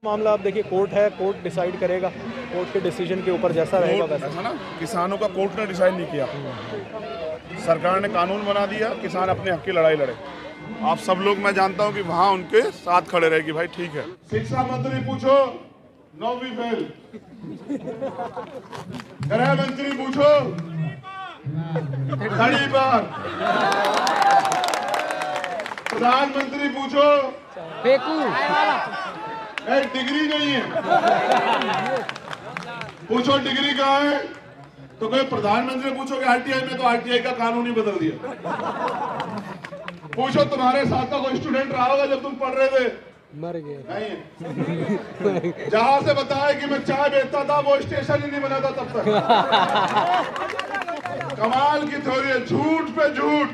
मामला आप देखिए, कोर्ट है, कोर्ट डिसाइड करेगा, कोर्ट के डिसीजन के ऊपर जैसा रहेगा वैसा। है ना, किसानों का कोर्ट ने डिसाइड नहीं किया, सरकार ने कानून बना दिया, किसान अपने हक की लड़ाई लड़े। आप सब लोग, मैं जानता हूं कि वहां उनके साथ खड़े रहेगी, भाई ठीक है। शिक्षा मंत्री पूछो, 9वीं फेल। गृह मंत्री पूछो, घड़ी पर। प्रधानमंत्री पूछो, फेंकू डिग्री नहीं है। पूछो डिग्री कहाँ है, तो कोई प्रधानमंत्री पूछोगे आरटीआई में, तो आरटीआई का कानून ही बदल दिया। पूछो तुम्हारे साथ का कोई स्टूडेंट रहा होगा जब तुम पढ़ रहे थे, मर गए नहीं है। जहां से बताया कि मैं चाय बेचता था, वो स्टेशन ही नहीं बना था तब तक। कमाल की थ्योरी है, झूठ पे झूठ।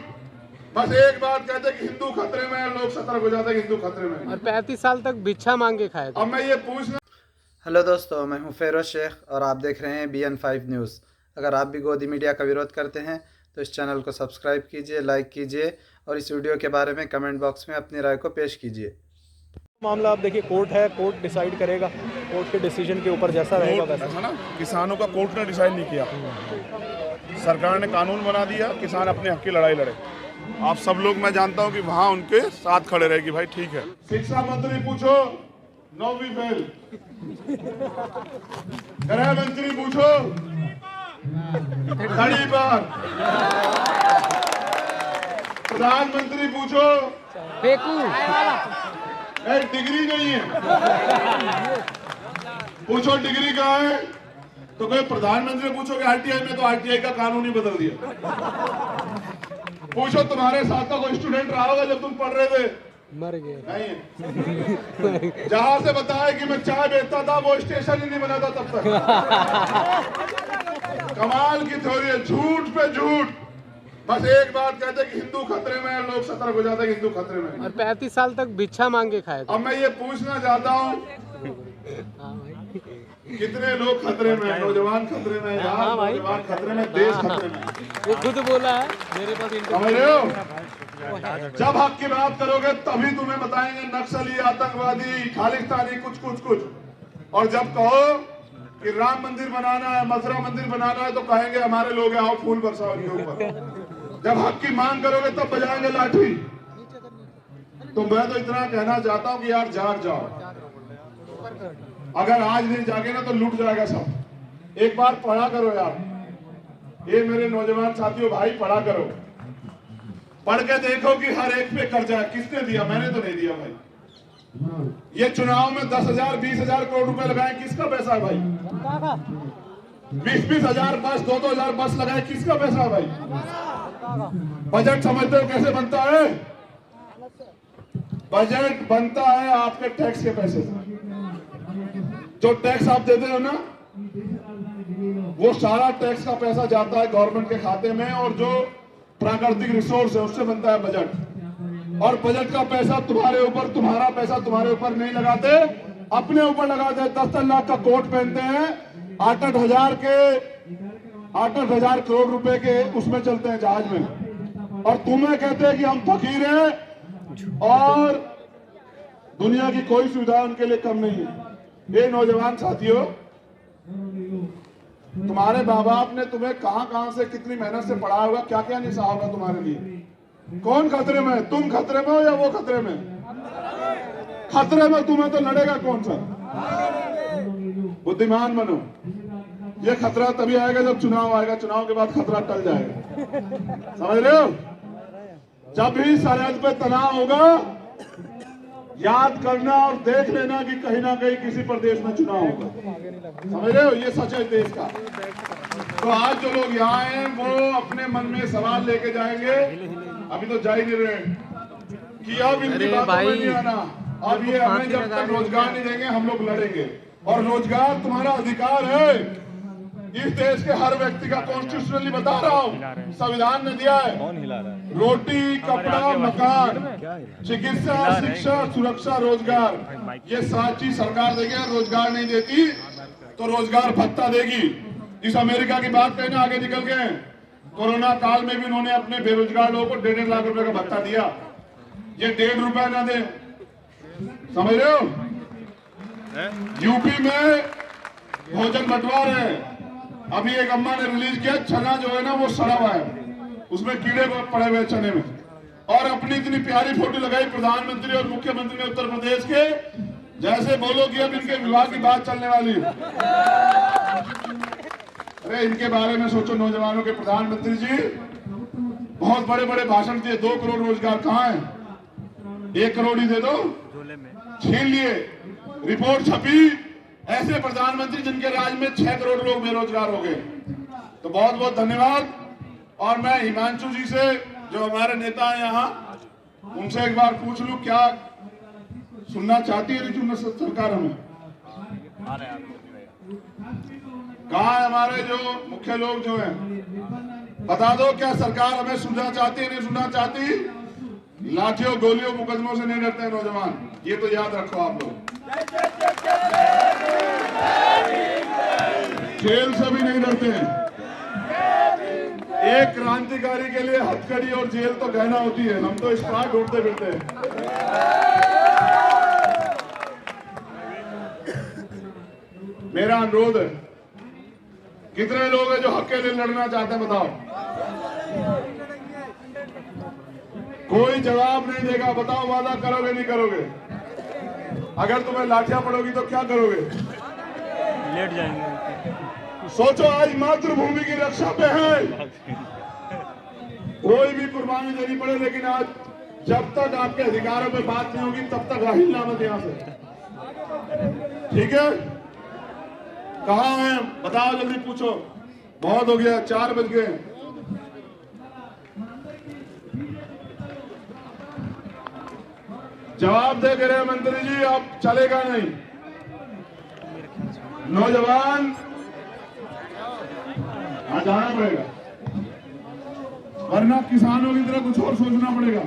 बस एक बात कहते कि हिंदू खतरे में है, लोग सतर्क हो जाते हैं हिंदू खतरे में। और 35 साल तक भिक्षा मांग के खाए थे। अब मैं ये पूछना। हेलो दोस्तों, मैं हूं फेरोज शेख और आप देख रहे हैं BN5 न्यूज़। अगर आप भी गोदी मीडिया का विरोध करते हैं तो इस चैनल को सब्सक्राइब कीजिए, लाइक कीजिए और इस वीडियो के बारे में कमेंट बॉक्स में अपनी राय को पेश कीजिए। मामला आप देखिए, कोर्ट है, कोर्ट डिसाइड करेगा, कोर्ट के डिसीजन के ऊपर जैसा रहेगा वैसा। है ना, किसानों का कोर्ट ने डिसाइड नहीं किया, सरकार ने कानून बना दिया, किसान अपने हक की लड़ाई लड़े। आप सब लोग, मैं जानता हूं कि वहां उनके साथ खड़े रहेगी, भाई ठीक है। शिक्षा मंत्री पूछो, 9वीं फेल। गृह मंत्री पूछो, घड़ी पर। प्रधानमंत्री पूछो, फेंकू डिग्री नहीं है। पूछो डिग्री कहाँ है, तो कोई प्रधानमंत्री पूछोगे आरटीआई में, तो आरटीआई का कानून ही बदल दिया। पूछो तुम्हारे साथ का कोई स्टूडेंट रहा होगा जब तुम पढ़ रहे थे, मर गए नहीं है। जहां से बताया कि मैं चाय बेचता था, वो स्टेशन ही नहीं बना था तब तक। कमाल की थ्योरी है, झूठ पे झूठ। बस एक बात कहते कि हिंदू खतरे में है, लोग सतर्क हो जाते हैं हिंदू खतरे में। और 35 साल तक भिक्षा मांग के खाए थे। अब मैं ये पूछना चाहता हूँ, कितने लोग खतरे में हैं? नौजवान खतरे में हैं, नौजवान खतरे में, देश खतरे में। वो खुद बोला है मेरे पास समझ रहे हो? जब हक की बात करोगे तभी तुम्हें बताएंगे नक्सली, आतंकवादी, खालिस्तानी, कुछ। और जब कहो कि राम मंदिर बनाना है, मथुरा मंदिर बनाना है, तो कहेंगे हमारे लोग आओ फूल बरसाओ इनके ऊपर। जब हक की मांग करोगे तब बजाएंगे लाठी। तो मैं तो इतना कहना चाहता हूँ कि यार जाग जाओ, अगर आज नहीं जागे ना तो लूट जाएगा सब। एक बार पढ़ा करो यार, ये मेरे नौजवान साथियों, भाई पढ़ा करो, पढ़ के देखो कि हर एक पे कर्जा है। किसने दिया? मैंने तो नहीं दिया भाई। ये चुनाव में 10,000 20,000 करोड़ रुपए लगाए, किसका पैसा है भाई? 20-20 हजार बस, 2-2 हजार बस लगाए, किसका पैसा है भाई? बजट समझते हो कैसे बनता है? बजट बनता है आपके टैक्स के पैसे से। जो टैक्स आप देते हो ना, वो सारा टैक्स का पैसा जाता है गवर्नमेंट के खाते में, और जो प्राकृतिक रिसोर्स है उससे बनता है बजट। और बजट का पैसा तुम्हारे ऊपर, तुम्हारा पैसा तुम्हारे ऊपर नहीं लगाते, अपने ऊपर लगाते हैं। 10 लाख का कोट पहनते हैं, 8-8 हजार करोड़ रुपए के उसमें चलते हैं जहाज में, और तुम्हें कहते हैं कि हम फकीर हैं और दुनिया की कोई सुविधा उनके लिए कम नहीं है। ये नौजवान साथियों, तुम्हारे माँ बाप ने तुम्हें कहां से कितनी मेहनत से पढ़ाया होगा, क्या क्या नहीं सहा होगा तुम्हारे लिए। कौन खतरे में है? तुम खतरे में हो या वो खतरे में? खतरे में तुम्हें तो लड़ेगा कौन सा? बुद्धिमान बनो। ये खतरा तभी आएगा जब चुनाव आएगा, चुनाव के बाद खतरा टल जाएगा। समझ रहे हो? जब भी सरहद पे तनाव होगा, याद करना और देख लेना कि कहीं ना कहीं किसी प्रदेश में चुनाव होगा। समझ रहे हो? ये सच है देश का। तो आज जो लोग यहाँ हैं वो अपने मन में सवाल लेके जाएंगे, अभी तो जा ही नहीं रहे कि अब इनकी बातों में नहीं आना। अब ये हमें जब तक रोजगार नहीं देंगे हम लोग लड़ेंगे। और रोजगार तुम्हारा अधिकार है, इस देश के हर व्यक्ति का। कॉन्स्टिट्यूशनली बता रहा हूँ, संविधान ने दिया है। रोटी, कपड़ा, मकान, चिकित्सा, शिक्षा, सुरक्षा, रोजगार, ये 7 चीज सरकार देगी। रोजगार नहीं देती तो रोजगार भत्ता देगी। इस अमेरिका की बात कहना आगे निकल गए। कोरोना काल में भी उन्होंने अपने बेरोजगार लोगों को 1.5 लाख रुपए का भत्ता दिया। ये 1.5 रुपए ना दे, समझ रहे हो? यूपी में भोजन बंटवा रहे हैं। अभी एक अम्मा ने रिलीज किया, चना जो है ना वो सड़ा हुआ है, उसमें कीड़े पड़े हुए चने में, और अपनी इतनी प्यारी फोटो लगाई प्रधानमंत्री और मुख्यमंत्री ने उत्तर प्रदेश के, जैसे बोलो कि अब इनके विवाह की बात चलने वाली है। अरे इनके बारे में सोचो नौजवानों के। प्रधानमंत्री जी बहुत बड़े बड़े भाषण दिए, 2 करोड़ रोजगार कहाँ है? 1 करोड़ ही दे दो, छीन लिए। रिपोर्ट छपी, ऐसे प्रधानमंत्री जिनके राज में 6 करोड़ लोग बेरोजगार हो गए। तो बहुत बहुत धन्यवाद। और मैं हिमांशु जी से, जो हमारे नेता हैं यहाँ, उनसे एक बार पूछ लूं, क्या सुनना चाहती है ऋतु सरकार हमें? कहाँ है हमारे जो मुख्य लोग जो हैं? बता दो, क्या सरकार हमें सुनना चाहती है, नहीं सुनना चाहती? लाठियों गोलियों मुकदमों से नहीं डरते हैं नौजवान, ये तो याद रखो आप लोग। जेल से भी नहीं डरते हैं। एक क्रांतिकारी के लिए हथकड़ी और जेल तो गहना होती है, हम तो स्टार ढूंढते फिरते हैं। मेरा अनुरोध है, कितने लोग हैं जो हक के लिए लड़ना चाहते हैं? बताओ। कोई जवाब नहीं देगा। बताओ, वादा करोगे नहीं करोगे? अगर तुम्हें लाठियां पड़ोगी तो क्या करोगे? लेट जाएंगे। सोचो, आज मातृभूमि की रक्षा पे है, कोई भी कुर्बानी देनी पड़े, लेकिन आज जब तक आपके अधिकारों पे बात नहीं होगी तब तक हिलना मत यहां से, ठीक है? कहाँ हैं बताओ, जल्दी पूछो। बहुत हो गया, 4 बज गए। जवाब दे गृह मंत्री जी, अब चलेगा नहीं। नौजवान जाना पड़ेगा, वरना किसानों की तरह कुछ और सोचना पड़ेगा।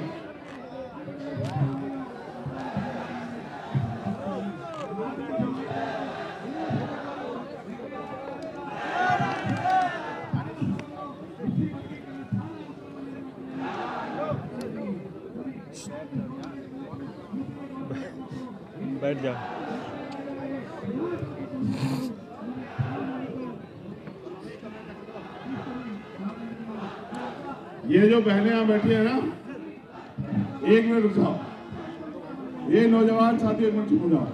बैठ जाओ। ये जो बहनें यहाँ बैठी है ना, 1 मिनट रुक जाओ। ये नौजवान साथी 1 मिनट चुप हो जाओ।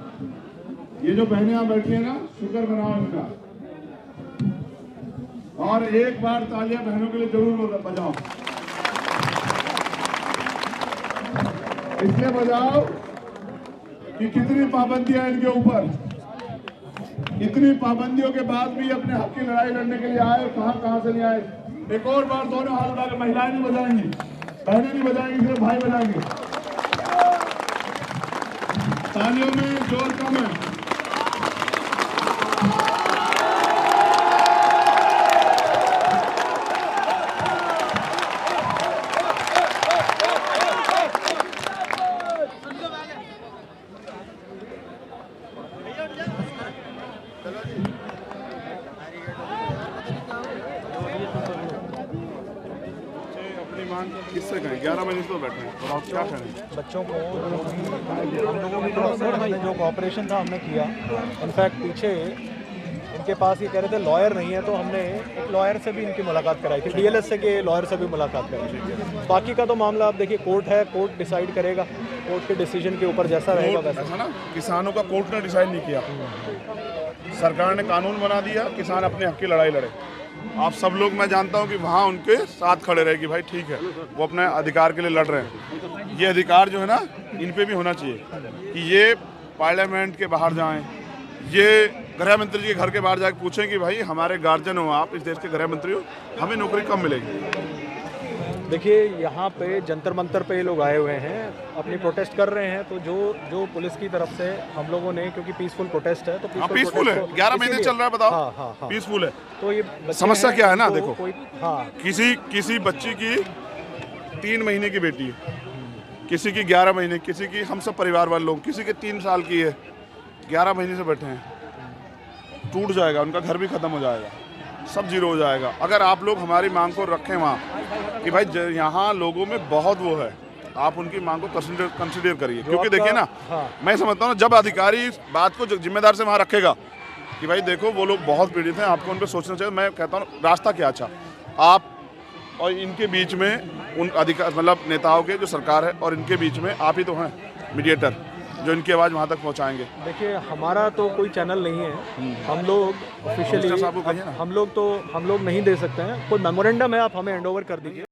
ये जो बहनें यहाँ बैठी है ना, शुक्र मनाओ इनका, और एक बार तालियां बहनों के लिए जरूर बजाओ। इसलिए बजाओ कि कितनी पाबंदियां इनके ऊपर, इतनी पाबंदियों के बाद भी अपने हक की लड़ाई लड़ने के लिए आए। कहां से नहीं आए? एक और बार दोनों हाथ उठा के, महिलाएं नहीं बजाएंगी, बहनें नहीं बजाएंगी, सिर्फ भाई बजाएंगे। तालियों में जोर कम है। किससे कहें? 11 बजे तो बैठे हैं, और आप क्या करें? बच्चों को हम लोगों की तरफ से हमने जो कॉपरेशन था हमने किया। इनफैक्ट पीछे इनके पास ये कह रहे थे लॉयर नहीं है, तो हमने एक लॉयर से भी इनकी मुलाकात कराई थी, डीएलएस के लॉयर से भी मुलाकात कराई थी। बाकी का तो मामला आप देखिए, कोर्ट है, कोर्ट डिसाइड करेगा, कोर्ट के डिसीजन के ऊपर जैसा रहेगा वैसा। ना, किसानों का कोर्ट ने डिसाइड नहीं किया, सरकार ने कानून बना दिया, किसान अपने हक की लड़ाई लड़े। आप सब लोग, मैं जानता हूं कि वहाँ उनके साथ खड़े रहे कि भाई ठीक है, वो अपने अधिकार के लिए लड़ रहे हैं। ये अधिकार जो है ना, इन पे भी होना चाहिए कि ये पार्लियामेंट के बाहर जाएं, ये गृह मंत्री जी के घर के बाहर जाकर पूछें कि भाई हमारे गार्जियन हो आप, इस देश के गृह मंत्री हो, हमें नौकरी कब मिलेगी। देखिए यहाँ पे जंतर मंतर पे ये लोग आए हुए हैं, अपनी प्रोटेस्ट कर रहे हैं। तो जो पुलिस की तरफ से हम लोगों ने, क्योंकि पीसफुल प्रोटेस्ट है, तो पीसफुल है, 11 महीने चल रहा है, बताओ। हाँ। पीसफुल है। तो ये समस्या क्या है ना, देखो, हाँ, किसी बच्ची की 3 महीने की बेटी है, किसी की 11 महीने, किसी की, हम सब परिवार वाले लोग, किसी के 3 साल की है, 11 महीने से बैठे हैं। टूट जाएगा, उनका घर भी खत्म हो जाएगा, सब जीरो हो जाएगा। अगर आप लोग हमारी मांग को रखें वहाँ कि भाई यहाँ लोगों में बहुत वो है, आप उनकी मांग को कंसिडर करिए, जो क्योंकि आपका- देखिए ना, हाँ। मैं समझता हूँ ना, जब अधिकारी इस बात को जिम्मेदार से वहाँ रखेगा कि भाई देखो वो लोग बहुत पीड़ित हैं, आपको उन पर सोचना चाहिए। मैं कहता हूँ रास्ता क्या अच्छा, आप और इनके बीच में उन अधिकार मतलब नेताओं के जो सरकार है और इनके बीच में आप ही तो हैं मीडिएटर, जो इनकी आवाज़ वहाँ तक पहुँचाएंगे। देखिए हमारा तो कोई चैनल नहीं है, हम लोग ऑफिशियली मिनिस्टर साहब को कहिए ना। हम लोग नहीं दे सकते हैं। कोई मेमोरेंडम है, आप हमें हैंड ओवर कर दीजिए।